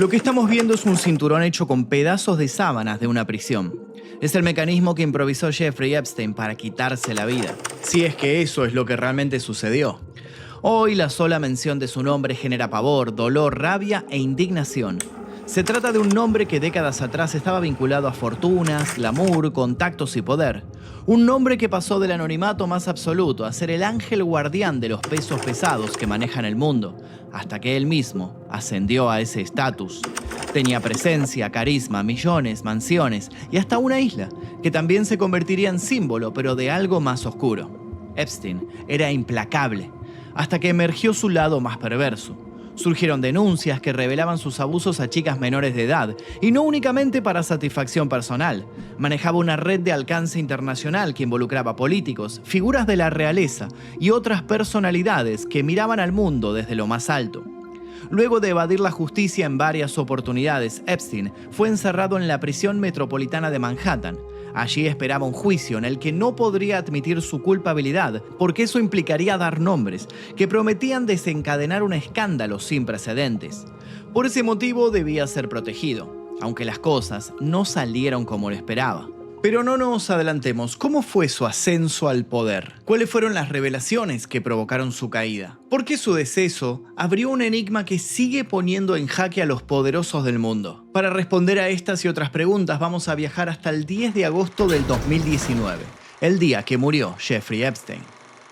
Lo que estamos viendo es un cinturón hecho con pedazos de sábanas de una prisión. Es el mecanismo que improvisó Jeffrey Epstein para quitarse la vida, si es que eso es lo que realmente sucedió. Hoy la sola mención de su nombre genera pavor, dolor, rabia e indignación. Se trata de un nombre que décadas atrás estaba vinculado a fortunas, glamour, contactos y poder. Un nombre que pasó del anonimato más absoluto a ser el ángel guardián de los pesos pesados que manejan el mundo, hasta que él mismo ascendió a ese estatus. Tenía presencia, carisma, millones, mansiones y hasta una isla, que también se convertiría en símbolo, pero de algo más oscuro. Epstein era implacable, hasta que emergió su lado más perverso. Surgieron denuncias que revelaban sus abusos a chicas menores de edad, y no únicamente para satisfacción personal. Manejaba una red de alcance internacional que involucraba políticos, figuras de la realeza y otras personalidades que miraban al mundo desde lo más alto. Luego de evadir la justicia en varias oportunidades, Epstein fue encerrado en la prisión metropolitana de Manhattan. Allí esperaba un juicio en el que no podría admitir su culpabilidad, porque eso implicaría dar nombres que prometían desencadenar un escándalo sin precedentes. Por ese motivo debía ser protegido, aunque las cosas no salieron como lo esperaba. Pero no nos adelantemos. ¿Cómo fue su ascenso al poder? ¿Cuáles fueron las revelaciones que provocaron su caída? ¿Por qué su deceso abrió un enigma que sigue poniendo en jaque a los poderosos del mundo? Para responder a estas y otras preguntas vamos a viajar hasta el 10 de agosto del 2019, el día que murió Jeffrey Epstein.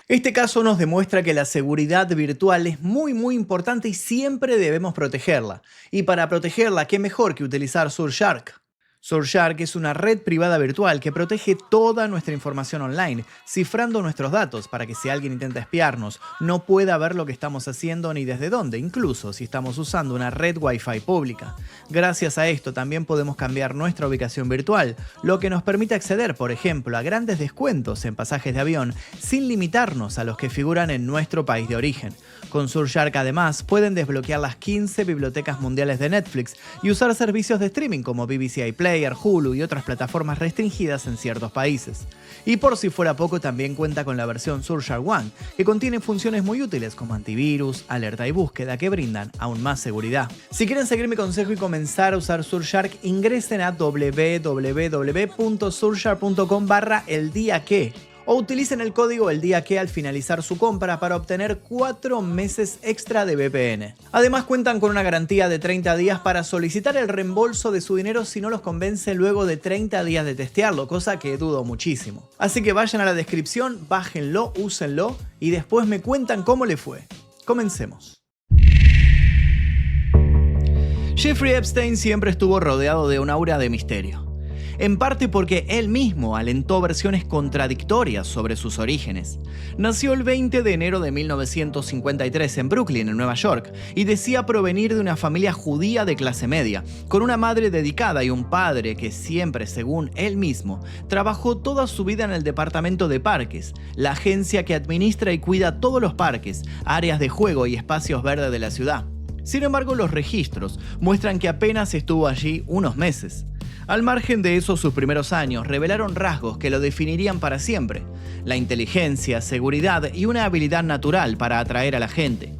Este caso nos demuestra que la seguridad virtual es muy importante y siempre debemos protegerla. Y para protegerla, ¿qué mejor que utilizar Surfshark? Surfshark es una red privada virtual que protege toda nuestra información online, cifrando nuestros datos para que si alguien intenta espiarnos, no pueda ver lo que estamos haciendo ni desde dónde, incluso si estamos usando una red Wi-Fi pública. Gracias a esto también podemos cambiar nuestra ubicación virtual, lo que nos permite acceder, por ejemplo, a grandes descuentos en pasajes de avión sin limitarnos a los que figuran en nuestro país de origen. Con Surfshark además pueden desbloquear las 15 bibliotecas mundiales de Netflix y usar servicios de streaming como BBC iPlayer, Hulu y otras plataformas restringidas en ciertos países. Y por si fuera poco, también cuenta con la versión Surfshark One, que contiene funciones muy útiles como antivirus, alerta y búsqueda que brindan aún más seguridad. Si quieren seguir mi consejo y comenzar a usar Surfshark, ingresen a www.surfshark.com/eldiaque o utilicen el código ELDIAQUE al finalizar su compra para obtener 4 meses extra de VPN. Además cuentan con una garantía de 30 días para solicitar el reembolso de su dinero si no los convence luego de 30 días de testearlo, cosa que dudo muchísimo. Así que vayan a la descripción, bájenlo, úsenlo y después me cuentan cómo le fue. Comencemos. Jeffrey Epstein siempre estuvo rodeado de un aura de misterio. En parte porque él mismo alentó versiones contradictorias sobre sus orígenes. Nació el 20 de enero de 1953 en Brooklyn, en Nueva York, y decía provenir de una familia judía de clase media, con una madre dedicada y un padre que siempre, según él mismo, trabajó toda su vida en el departamento de parques, la agencia que administra y cuida todos los parques, áreas de juego y espacios verdes de la ciudad. Sin embargo, los registros muestran que apenas estuvo allí unos meses. Al margen de eso, sus primeros años revelaron rasgos que lo definirían para siempre: la inteligencia, seguridad y una habilidad natural para atraer a la gente.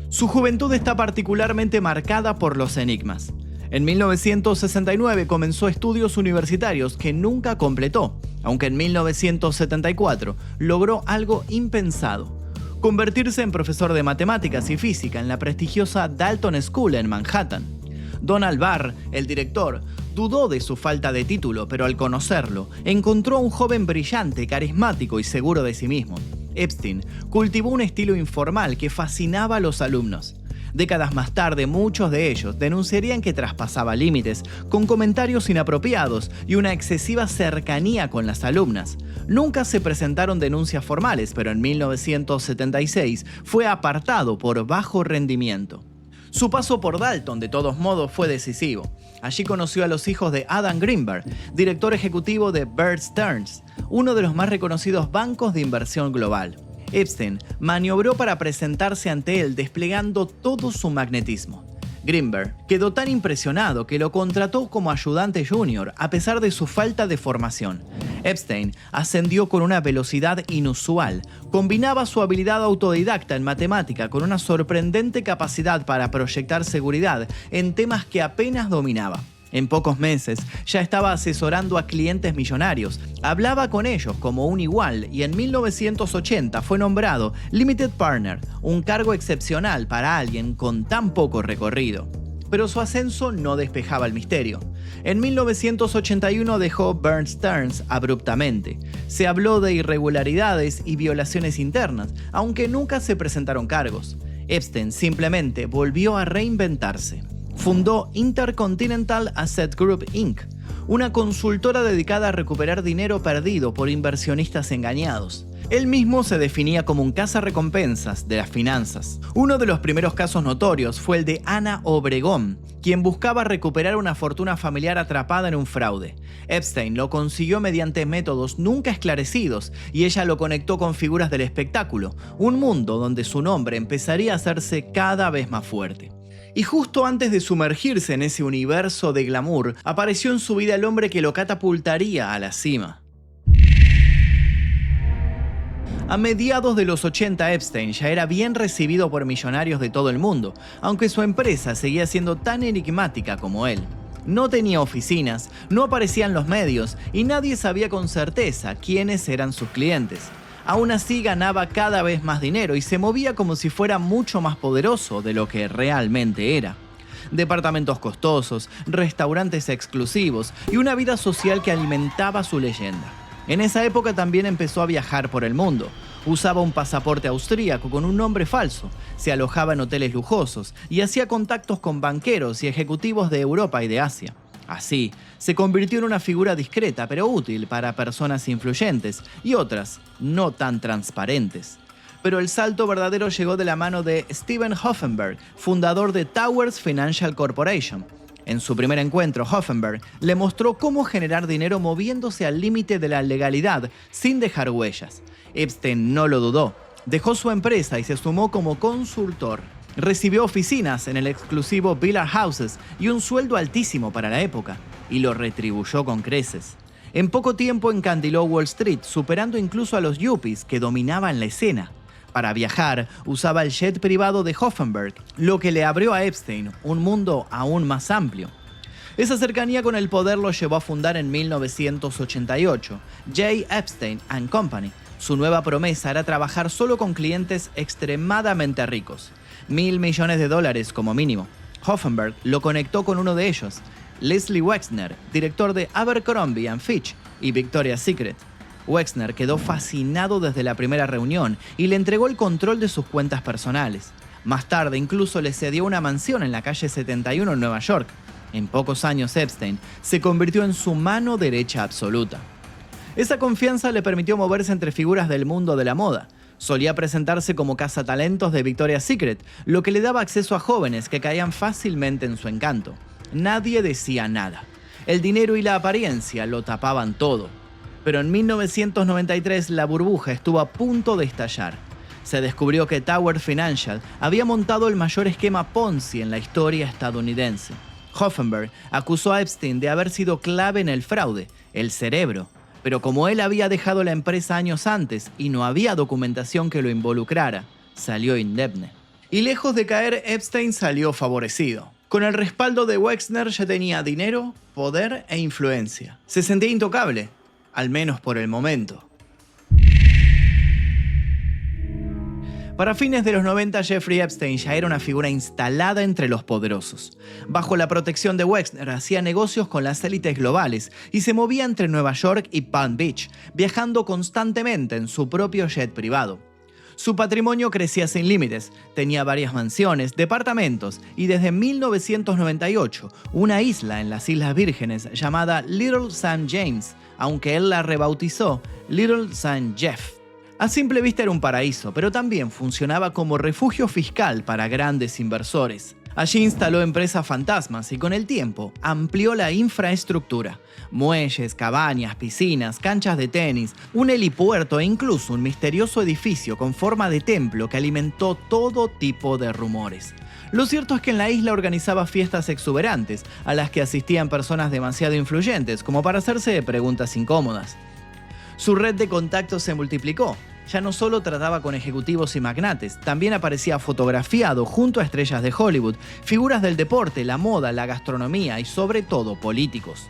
Su juventud está particularmente marcada por los enigmas. En 1969 comenzó estudios universitarios que nunca completó, aunque en 1974 logró algo impensado: convertirse en profesor de matemáticas y física en la prestigiosa Dalton School en Manhattan. Donald Barr, el director, dudó de su falta de título, pero al conocerlo, encontró a un joven brillante, carismático y seguro de sí mismo. Epstein cultivó un estilo informal que fascinaba a los alumnos. Décadas más tarde, muchos de ellos denunciarían que traspasaba límites, con comentarios inapropiados y una excesiva cercanía con las alumnas. Nunca se presentaron denuncias formales, pero en 1976 fue apartado por bajo rendimiento. Su paso por Dalton, de todos modos, fue decisivo. Allí conoció a los hijos de Adam Greenberg, director ejecutivo de Bear Stearns, uno de los más reconocidos bancos de inversión global. Epstein maniobró para presentarse ante él desplegando todo su magnetismo. Greenberg quedó tan impresionado que lo contrató como ayudante junior a pesar de su falta de formación. Epstein ascendió con una velocidad inusual, combinaba su habilidad autodidacta en matemática con una sorprendente capacidad para proyectar seguridad en temas que apenas dominaba. En pocos meses ya estaba asesorando a clientes millonarios, hablaba con ellos como un igual y en 1980 fue nombrado Limited Partner, un cargo excepcional para alguien con tan poco recorrido. Pero su ascenso no despejaba el misterio. En 1981 dejó Bear Stearns abruptamente. Se habló de irregularidades y violaciones internas, aunque nunca se presentaron cargos. Epstein simplemente volvió a reinventarse. Fundó Intercontinental Asset Group Inc., una consultora dedicada a recuperar dinero perdido por inversionistas engañados. Él mismo se definía como un cazarrecompensas de las finanzas. Uno de los primeros casos notorios fue el de Ana Obregón, quien buscaba recuperar una fortuna familiar atrapada en un fraude. Epstein lo consiguió mediante métodos nunca esclarecidos y ella lo conectó con figuras del espectáculo, un mundo donde su nombre empezaría a hacerse cada vez más fuerte. Y justo antes de sumergirse en ese universo de glamour, apareció en su vida el hombre que lo catapultaría a la cima. A mediados de los 80, Epstein ya era bien recibido por millonarios de todo el mundo, aunque su empresa seguía siendo tan enigmática como él. No tenía oficinas, no aparecía en los medios y nadie sabía con certeza quiénes eran sus clientes. Aún así ganaba cada vez más dinero y se movía como si fuera mucho más poderoso de lo que realmente era. Departamentos costosos, restaurantes exclusivos y una vida social que alimentaba su leyenda. En esa época también empezó a viajar por el mundo. Usaba un pasaporte austríaco con un nombre falso, se alojaba en hoteles lujosos y hacía contactos con banqueros y ejecutivos de Europa y de Asia. Así, se convirtió en una figura discreta pero útil para personas influyentes y otras no tan transparentes. Pero el salto verdadero llegó de la mano de Steven Hoffenberg, fundador de Towers Financial Corporation. En su primer encuentro, Hoffenberg le mostró cómo generar dinero moviéndose al límite de la legalidad sin dejar huellas. Epstein no lo dudó, dejó su empresa y se sumó como consultor. Recibió oficinas en el exclusivo Villard Houses y un sueldo altísimo para la época, y lo retribuyó con creces. En poco tiempo encandiló Wall Street, superando incluso a los yuppies que dominaban la escena. Para viajar, usaba el jet privado de Hoffenberg, lo que le abrió a Epstein un mundo aún más amplio. Esa cercanía con el poder lo llevó a fundar en 1988 J. Epstein & Company. Su nueva promesa era trabajar solo con clientes extremadamente ricos. $1.000 millones como mínimo. Hoffenberg lo conectó con uno de ellos, Leslie Wexner, director de Abercrombie & Fitch y Victoria's Secret. Wexner quedó fascinado desde la primera reunión y le entregó el control de sus cuentas personales. Más tarde incluso le cedió una mansión en la calle 71 en Nueva York. En pocos años Epstein se convirtió en su mano derecha absoluta. Esa confianza le permitió moverse entre figuras del mundo de la moda. Solía presentarse como cazatalentos de Victoria's Secret, lo que le daba acceso a jóvenes que caían fácilmente en su encanto. Nadie decía nada. El dinero y la apariencia lo tapaban todo. Pero en 1993 la burbuja estuvo a punto de estallar. Se descubrió que Tower Financial había montado el mayor esquema Ponzi en la historia estadounidense. Hoffenberg acusó a Epstein de haber sido clave en el fraude, el cerebro. Pero como él había dejado la empresa años antes y no había documentación que lo involucrara, salió indemne. Y lejos de caer, Epstein salió favorecido. Con el respaldo de Wexner ya tenía dinero, poder e influencia. Se sentía intocable, al menos por el momento. Para fines de los 90, Jeffrey Epstein ya era una figura instalada entre los poderosos. Bajo la protección de Wexner, hacía negocios con las élites globales y se movía entre Nueva York y Palm Beach, viajando constantemente en su propio jet privado. Su patrimonio crecía sin límites, tenía varias mansiones, departamentos y desde 1998 una isla en las Islas Vírgenes llamada Little St. James, aunque él la rebautizó Little St. Jeff. A simple vista era un paraíso, pero también funcionaba como refugio fiscal para grandes inversores. Allí instaló empresas fantasmas y con el tiempo amplió la infraestructura. Muelles, cabañas, piscinas, canchas de tenis, un helipuerto e incluso un misterioso edificio con forma de templo que alimentó todo tipo de rumores. Lo cierto es que en la isla organizaba fiestas exuberantes, a las que asistían personas demasiado influyentes como para hacerse preguntas incómodas. Su red de contactos se multiplicó. Ya no solo trataba con ejecutivos y magnates, también aparecía fotografiado junto a estrellas de Hollywood, figuras del deporte, la moda, la gastronomía y sobre todo políticos.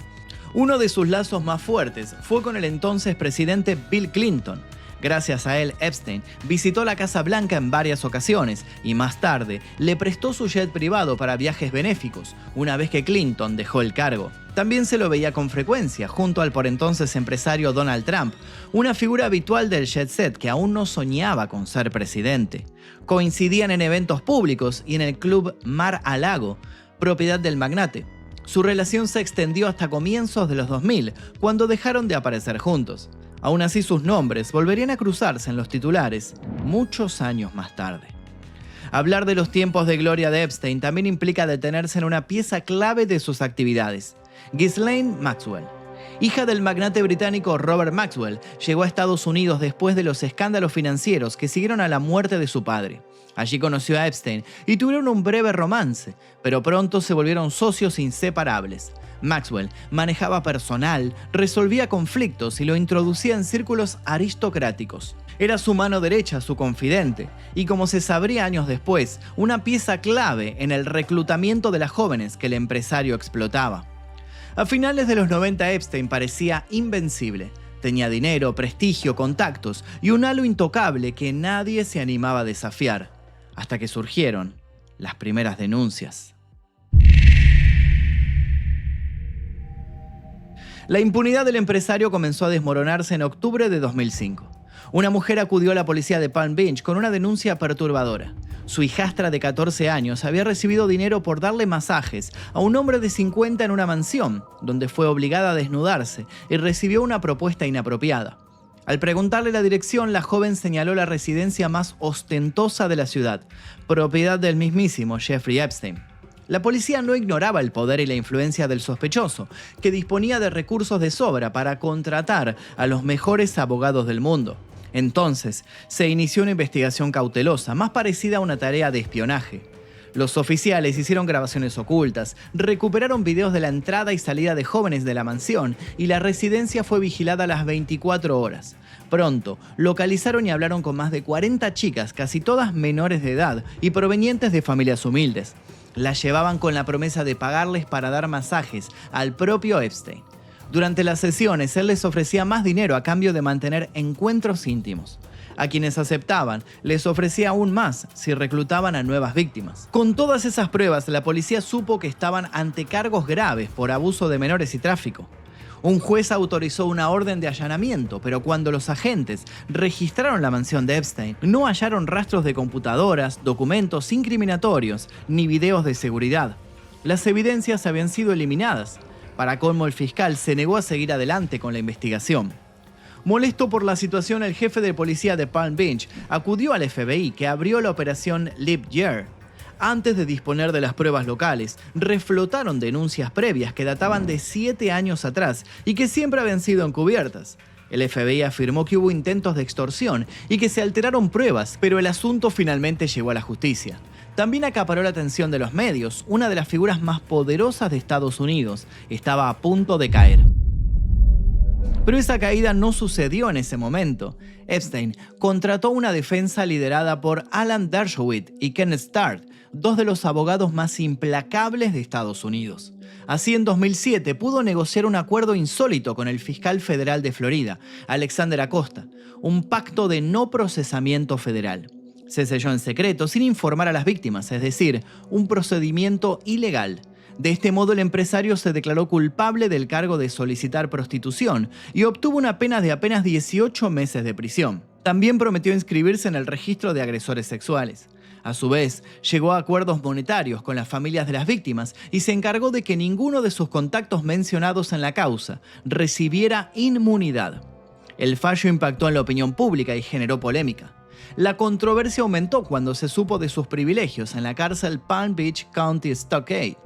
Uno de sus lazos más fuertes fue con el entonces presidente Bill Clinton. Gracias a él, Epstein visitó la Casa Blanca en varias ocasiones y más tarde le prestó su jet privado para viajes benéficos, una vez que Clinton dejó el cargo. También se lo veía con frecuencia junto al por entonces empresario Donald Trump, una figura habitual del jet set que aún no soñaba con ser presidente. Coincidían en eventos públicos y en el club Mar-a-Lago, propiedad del magnate. Su relación se extendió hasta comienzos de los 2000, cuando dejaron de aparecer juntos. Aún así, sus nombres volverían a cruzarse en los titulares muchos años más tarde. Hablar de los tiempos de gloria de Epstein también implica detenerse en una pieza clave de sus actividades: Ghislaine Maxwell. Hija del magnate británico Robert Maxwell, llegó a Estados Unidos después de los escándalos financieros que siguieron a la muerte de su padre. Allí conoció a Epstein y tuvieron un breve romance, pero pronto se volvieron socios inseparables. Maxwell manejaba personal, resolvía conflictos y lo introducía en círculos aristocráticos. Era su mano derecha, su confidente, y como se sabría años después, una pieza clave en el reclutamiento de las jóvenes que el empresario explotaba. A finales de los 90 Epstein parecía invencible. Tenía dinero, prestigio, contactos y un halo intocable que nadie se animaba a desafiar, hasta que surgieron las primeras denuncias. La impunidad del empresario comenzó a desmoronarse en octubre de 2005. Una mujer acudió a la policía de Palm Beach con una denuncia perturbadora. Su hijastra de 14 años había recibido dinero por darle masajes a un hombre de 50 en una mansión, donde fue obligada a desnudarse y recibió una propuesta inapropiada. Al preguntarle la dirección, la joven señaló la residencia más ostentosa de la ciudad, propiedad del mismísimo Jeffrey Epstein. La policía no ignoraba el poder y la influencia del sospechoso, que disponía de recursos de sobra para contratar a los mejores abogados del mundo. Entonces, se inició una investigación cautelosa, más parecida a una tarea de espionaje. Los oficiales hicieron grabaciones ocultas, recuperaron videos de la entrada y salida de jóvenes de la mansión y la residencia fue vigilada las 24 horas. Pronto, localizaron y hablaron con más de 40 chicas, casi todas menores de edad y provenientes de familias humildes. Las llevaban con la promesa de pagarles para dar masajes al propio Epstein. Durante las sesiones, él les ofrecía más dinero a cambio de mantener encuentros íntimos. A quienes aceptaban, les ofrecía aún más si reclutaban a nuevas víctimas. Con todas esas pruebas, la policía supo que estaban ante cargos graves por abuso de menores y tráfico. Un juez autorizó una orden de allanamiento, pero cuando los agentes registraron la mansión de Epstein, no hallaron rastros de computadoras, documentos incriminatorios, ni videos de seguridad. Las evidencias habían sido eliminadas. Para colmo, el fiscal se negó a seguir adelante con la investigación. Molesto por la situación, el jefe de policía de Palm Beach acudió al FBI, que abrió la operación Leap Year. Antes de disponer de las pruebas locales, reflotaron denuncias previas que databan de 7 años atrás y que siempre habían sido encubiertas. El FBI afirmó que hubo intentos de extorsión y que se alteraron pruebas, pero el asunto finalmente llegó a la justicia. También acaparó la atención de los medios. Una de las figuras más poderosas de Estados Unidos estaba a punto de caer. Pero esa caída no sucedió en ese momento. Epstein contrató una defensa liderada por Alan Dershowitz y Kenneth Starr, dos de los abogados más implacables de Estados Unidos. Así, en 2007 pudo negociar un acuerdo insólito con el fiscal federal de Florida, Alexander Acosta, un pacto de no procesamiento federal. Se selló en secreto, sin informar a las víctimas, es decir, un procedimiento ilegal. De este modo, el empresario se declaró culpable del cargo de solicitar prostitución y obtuvo una pena de apenas 18 meses de prisión. También prometió inscribirse en el registro de agresores sexuales. A su vez, llegó a acuerdos monetarios con las familias de las víctimas y se encargó de que ninguno de sus contactos mencionados en la causa recibiera inmunidad. El fallo impactó en la opinión pública y generó polémica. La controversia aumentó cuando se supo de sus privilegios en la cárcel Palm Beach County Stockade.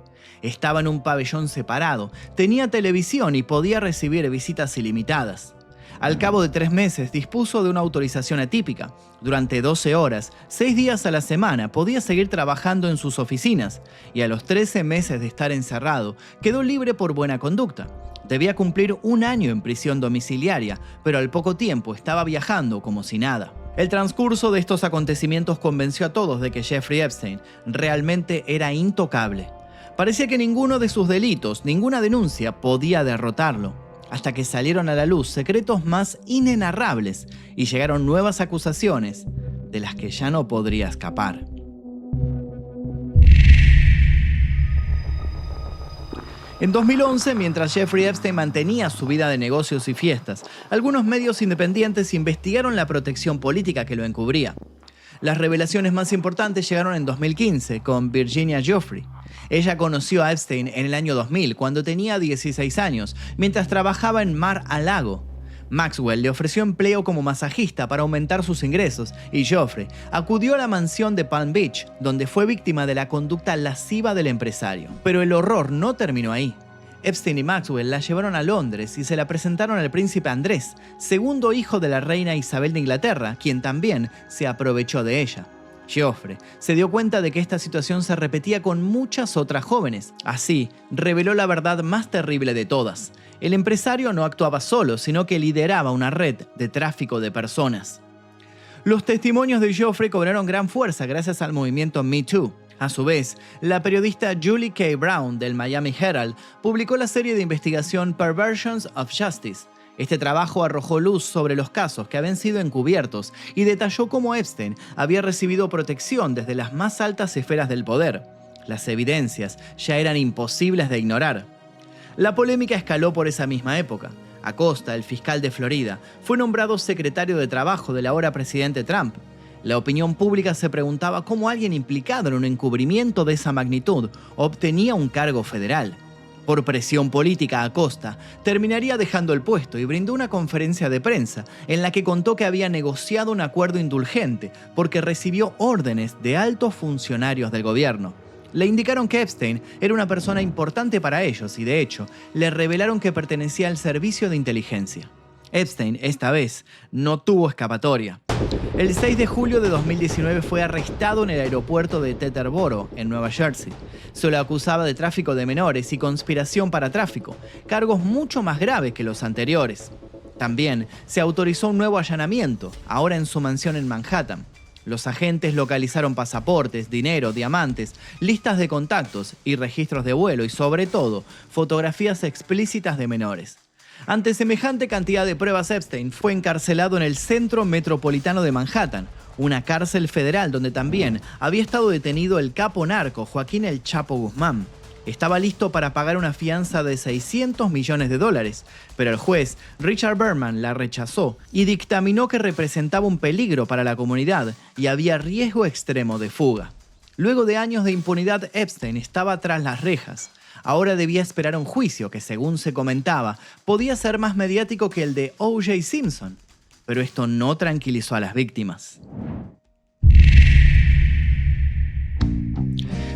Estaba en un pabellón separado, tenía televisión y podía recibir visitas ilimitadas. Al cabo de 3 meses dispuso de una autorización atípica. Durante 12 horas, 6 días a la semana, podía seguir trabajando en sus oficinas y a los 13 meses de estar encerrado, quedó libre por buena conducta. Debía cumplir 1 año en prisión domiciliaria, pero al poco tiempo estaba viajando como si nada. El transcurso de estos acontecimientos convenció a todos de que Jeffrey Epstein realmente era intocable. Parecía que ninguno de sus delitos, ninguna denuncia podía derrotarlo, hasta que salieron a la luz secretos más inenarrables y llegaron nuevas acusaciones de las que ya no podría escapar. En 2011, mientras Jeffrey Epstein mantenía su vida de negocios y fiestas, algunos medios independientes investigaron la protección política que lo encubría. Las revelaciones más importantes llegaron en 2015 con Virginia Giuffre. Ella conoció a Epstein en el año 2000, cuando tenía 16 años, mientras trabajaba en Mar-a-Lago. Maxwell le ofreció empleo como masajista para aumentar sus ingresos y Giuffre acudió a la mansión de Palm Beach, donde fue víctima de la conducta lasciva del empresario. Pero el horror no terminó ahí. Epstein y Maxwell la llevaron a Londres y se la presentaron al príncipe Andrés, segundo hijo de la reina Isabel de Inglaterra, quien también se aprovechó de ella. Giuffre se dio cuenta de que esta situación se repetía con muchas otras jóvenes. Así, reveló la verdad más terrible de todas. El empresario no actuaba solo, sino que lideraba una red de tráfico de personas. Los testimonios de Giuffre cobraron gran fuerza gracias al movimiento Me Too. A su vez, la periodista Julie K. Brown del Miami Herald publicó la serie de investigación Perversions of Justice. Este trabajo arrojó luz sobre los casos que habían sido encubiertos y detalló cómo Epstein había recibido protección desde las más altas esferas del poder. Las evidencias ya eran imposibles de ignorar. La polémica escaló por esa misma época. Acosta, el fiscal de Florida, fue nombrado secretario de Trabajo del ahora presidente Trump. La opinión pública se preguntaba cómo alguien implicado en un encubrimiento de esa magnitud obtenía un cargo federal. Por presión política, Acosta terminaría dejando el puesto y brindó una conferencia de prensa en la que contó que había negociado un acuerdo indulgente porque recibió órdenes de altos funcionarios del gobierno. Le indicaron que Epstein era una persona importante para ellos y, de hecho, le revelaron que pertenecía al servicio de inteligencia. Epstein, esta vez, no tuvo escapatoria. El 6 de julio de 2019 fue arrestado en el aeropuerto de Teterboro, en Nueva Jersey. Se lo acusaba de tráfico de menores y conspiración para tráfico, cargos mucho más graves que los anteriores. También se autorizó un nuevo allanamiento, ahora en su mansión en Manhattan. Los agentes localizaron pasaportes, dinero, diamantes, listas de contactos y registros de vuelo y, sobre todo, fotografías explícitas de menores. Ante semejante cantidad de pruebas, Epstein fue encarcelado en el Centro Metropolitano de Manhattan, una cárcel federal donde también había estado detenido el capo narco Joaquín El Chapo Guzmán. Estaba listo para pagar una fianza de $600 millones, pero el juez Richard Berman la rechazó y dictaminó que representaba un peligro para la comunidad y había riesgo extremo de fuga. Luego de años de impunidad, Epstein estaba tras las rejas. Ahora debía esperar un juicio que, según se comentaba, podía ser más mediático que el de O.J. Simpson. Pero esto no tranquilizó a las víctimas.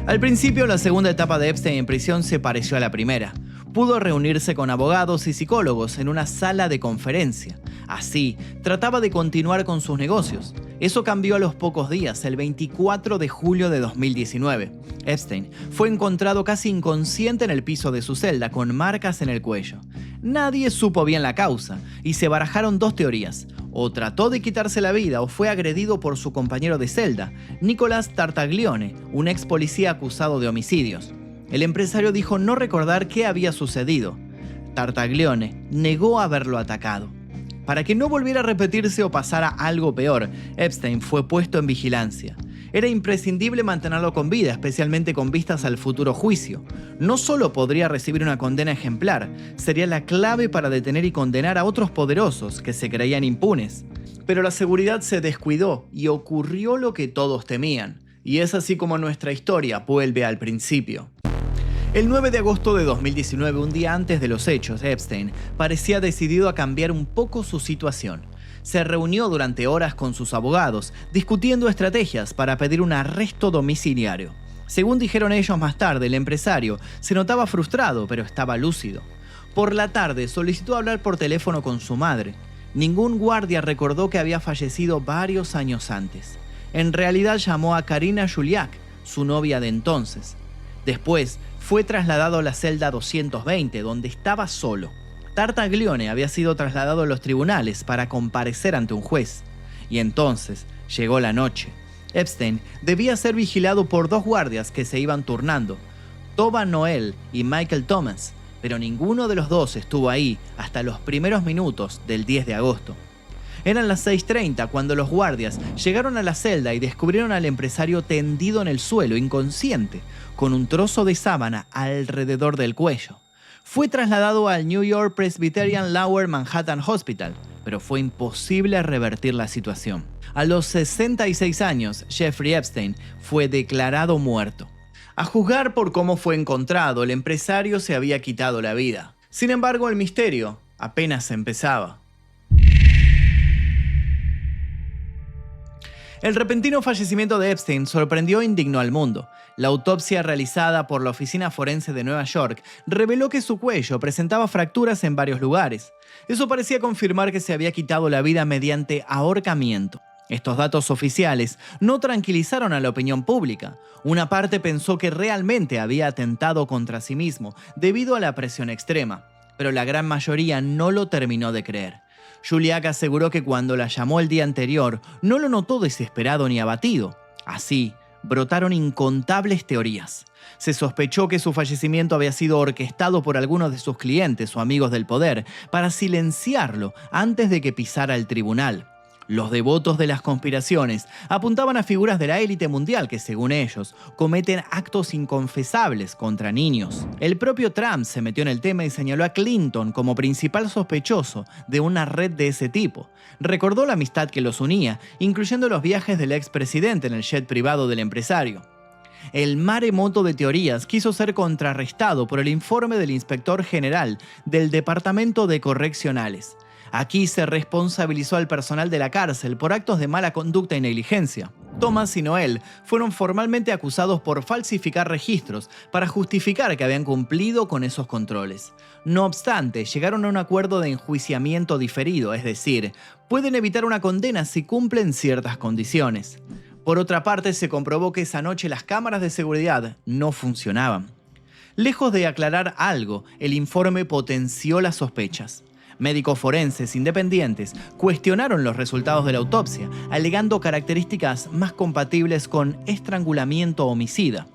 Al principio, la segunda etapa de Epstein en prisión se pareció a la primera. Pudo reunirse con abogados y psicólogos en una sala de conferencia. Así, trataba de continuar con sus negocios. Eso cambió a los pocos días, el 24 de julio de 2019. Epstein fue encontrado casi inconsciente en el piso de su celda, con marcas en el cuello. Nadie supo bien la causa, y se barajaron dos teorías. O trató de quitarse la vida o fue agredido por su compañero de celda, Nicholas Tartaglione, un ex policía acusado de homicidios. El empresario dijo no recordar qué había sucedido. Tartaglione negó haberlo atacado. Para que no volviera a repetirse o pasara algo peor, Epstein fue puesto en vigilancia. Era imprescindible mantenerlo con vida, especialmente con vistas al futuro juicio. No solo podría recibir una condena ejemplar, sería la clave para detener y condenar a otros poderosos que se creían impunes. Pero la seguridad se descuidó y ocurrió lo que todos temían. Y es así como nuestra historia vuelve al principio. El 9 de agosto de 2019, un día antes de los hechos, Epstein parecía decidido a cambiar un poco su situación. Se reunió durante horas con sus abogados, discutiendo estrategias para pedir un arresto domiciliario. Según dijeron ellos más tarde, el empresario se notaba frustrado, pero estaba lúcido. Por la tarde solicitó hablar por teléfono con su madre. Ningún guardia recordó que había fallecido varios años antes. En realidad llamó a Karina Juliak, su novia de entonces. Después fue trasladado a la celda 220, donde estaba solo. Tartaglione había sido trasladado a los tribunales para comparecer ante un juez. Y entonces llegó la noche. Epstein debía ser vigilado por 2 guardias que se iban turnando, Toba Noel y Michael Thomas, pero ninguno de los 2 estuvo ahí hasta los primeros minutos del 10 de agosto. Eran las 6:30 cuando los guardias llegaron a la celda y descubrieron al empresario tendido en el suelo, inconsciente, con un trozo de sábana alrededor del cuello. Fue trasladado al New York Presbyterian Lower Manhattan Hospital, pero fue imposible revertir la situación. A los 66 años, Jeffrey Epstein fue declarado muerto. A juzgar por cómo fue encontrado, el empresario se había quitado la vida. Sin embargo, el misterio apenas empezaba. El repentino fallecimiento de Epstein sorprendió e indignó al mundo. La autopsia realizada por la Oficina Forense de Nueva York reveló que su cuello presentaba fracturas en varios lugares. Eso parecía confirmar que se había quitado la vida mediante ahorcamiento. Estos datos oficiales no tranquilizaron a la opinión pública. Una parte pensó que realmente había atentado contra sí mismo debido a la presión extrema, pero la gran mayoría no lo terminó de creer. Juliak aseguró que cuando la llamó el día anterior no lo notó desesperado ni abatido. Así, brotaron incontables teorías. Se sospechó que su fallecimiento había sido orquestado por algunos de sus clientes o amigos del poder para silenciarlo antes de que pisara el tribunal. Los devotos de las conspiraciones apuntaban a figuras de la élite mundial que, según ellos, cometen actos inconfesables contra niños. El propio Trump se metió en el tema y señaló a Clinton como principal sospechoso de una red de ese tipo. Recordó la amistad que los unía, incluyendo los viajes del expresidente en el jet privado del empresario. El maremoto de teorías quiso ser contrarrestado por el informe del inspector general del Departamento de Correccionales. Aquí se responsabilizó al personal de la cárcel por actos de mala conducta y negligencia. Thomas y Noel fueron formalmente acusados por falsificar registros para justificar que habían cumplido con esos controles. No obstante, llegaron a un acuerdo de enjuiciamiento diferido, es decir, pueden evitar una condena si cumplen ciertas condiciones. Por otra parte, se comprobó que esa noche las cámaras de seguridad no funcionaban. Lejos de aclarar algo, el informe potenció las sospechas. Médicos forenses independientes cuestionaron los resultados de la autopsia, alegando características más compatibles con estrangulamiento homicida.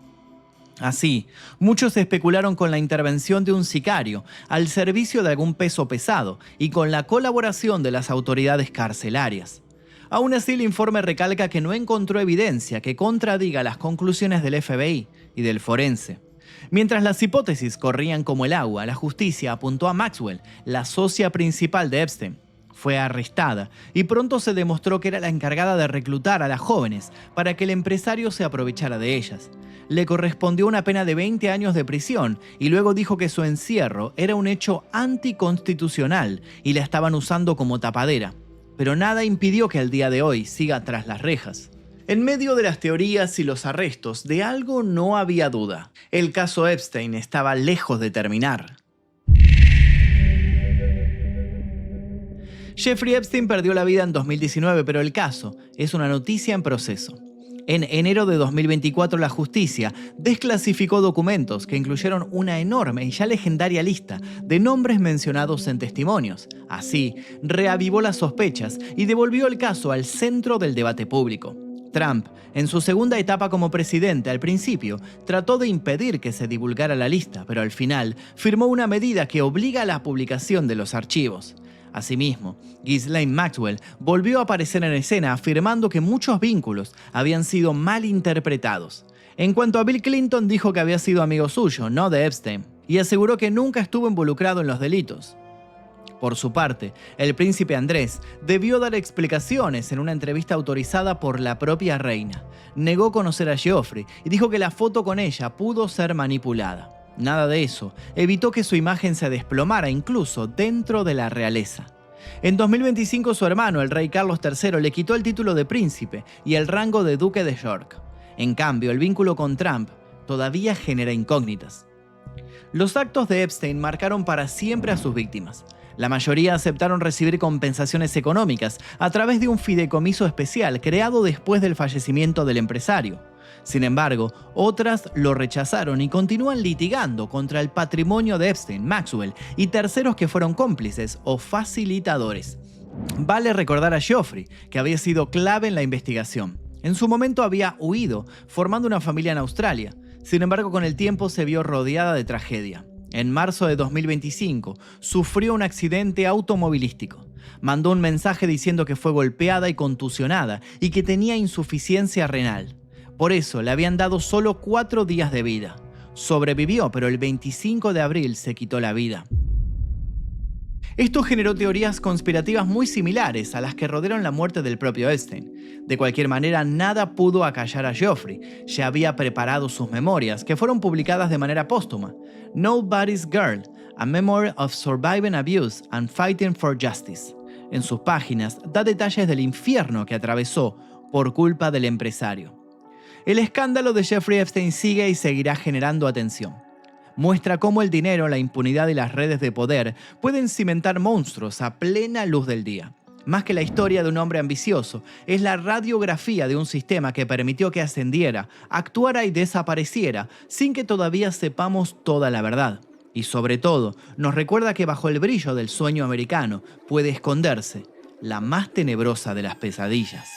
Así, muchos especularon con la intervención de un sicario al servicio de algún peso pesado y con la colaboración de las autoridades carcelarias. Aún así, el informe recalca que no encontró evidencia que contradiga las conclusiones del FBI y del forense. Mientras las hipótesis corrían como el agua, la justicia apuntó a Maxwell, la socia principal de Epstein. Fue arrestada y pronto se demostró que era la encargada de reclutar a las jóvenes para que el empresario se aprovechara de ellas. Le correspondió una pena de 20 años de prisión y luego dijo que su encierro era un hecho anticonstitucional y la estaban usando como tapadera. Pero nada impidió que al día de hoy siga tras las rejas. En medio de las teorías y los arrestos, de algo no había duda. El caso Epstein estaba lejos de terminar. Jeffrey Epstein perdió la vida en 2019, pero el caso es una noticia en proceso. En enero de 2024, la justicia desclasificó documentos que incluyeron una enorme y ya legendaria lista de nombres mencionados en testimonios. Así, reavivó las sospechas y devolvió el caso al centro del debate público. Trump, en su segunda etapa como presidente, al principio, trató de impedir que se divulgara la lista, pero al final firmó una medida que obliga a la publicación de los archivos. Asimismo, Ghislaine Maxwell volvió a aparecer en escena afirmando que muchos vínculos habían sido mal interpretados. En cuanto a Bill Clinton, dijo que había sido amigo suyo, no de Epstein, y aseguró que nunca estuvo involucrado en los delitos. Por su parte, el príncipe Andrés debió dar explicaciones en una entrevista autorizada por la propia reina. Negó conocer a Geoffrey y dijo que la foto con ella pudo ser manipulada. Nada de eso evitó que su imagen se desplomara incluso dentro de la realeza. En 2025 su hermano, el rey Carlos III, le quitó el título de príncipe y el rango de duque de York. En cambio, el vínculo con Trump todavía genera incógnitas. Los actos de Epstein marcaron para siempre a sus víctimas. La mayoría aceptaron recibir compensaciones económicas a través de un fideicomiso especial creado después del fallecimiento del empresario. Sin embargo, otras lo rechazaron y continúan litigando contra el patrimonio de Epstein, Maxwell y terceros que fueron cómplices o facilitadores. Vale recordar a Geoffrey, que había sido clave en la investigación. En su momento había huido, formando una familia en Australia. Sin embargo, con el tiempo se vio rodeada de tragedia. En marzo de 2025, sufrió un accidente automovilístico. Mandó un mensaje diciendo que fue golpeada y contusionada y que tenía insuficiencia renal. Por eso le habían dado solo 4 días de vida. Sobrevivió, pero el 25 de abril se quitó la vida. Esto generó teorías conspirativas muy similares a las que rodearon la muerte del propio Epstein. De cualquier manera, nada pudo acallar a Geoffrey. Ya había preparado sus memorias, que fueron publicadas de manera póstuma. Nobody's Girl, A Memory of Surviving Abuse and Fighting for Justice. En sus páginas da detalles del infierno que atravesó por culpa del empresario. El escándalo de Jeffrey Epstein sigue y seguirá generando atención. Muestra cómo el dinero, la impunidad y las redes de poder pueden cimentar monstruos a plena luz del día. Más que la historia de un hombre ambicioso, es la radiografía de un sistema que permitió que ascendiera, actuara y desapareciera sin que todavía sepamos toda la verdad. Y sobre todo, nos recuerda que bajo el brillo del sueño americano puede esconderse la más tenebrosa de las pesadillas.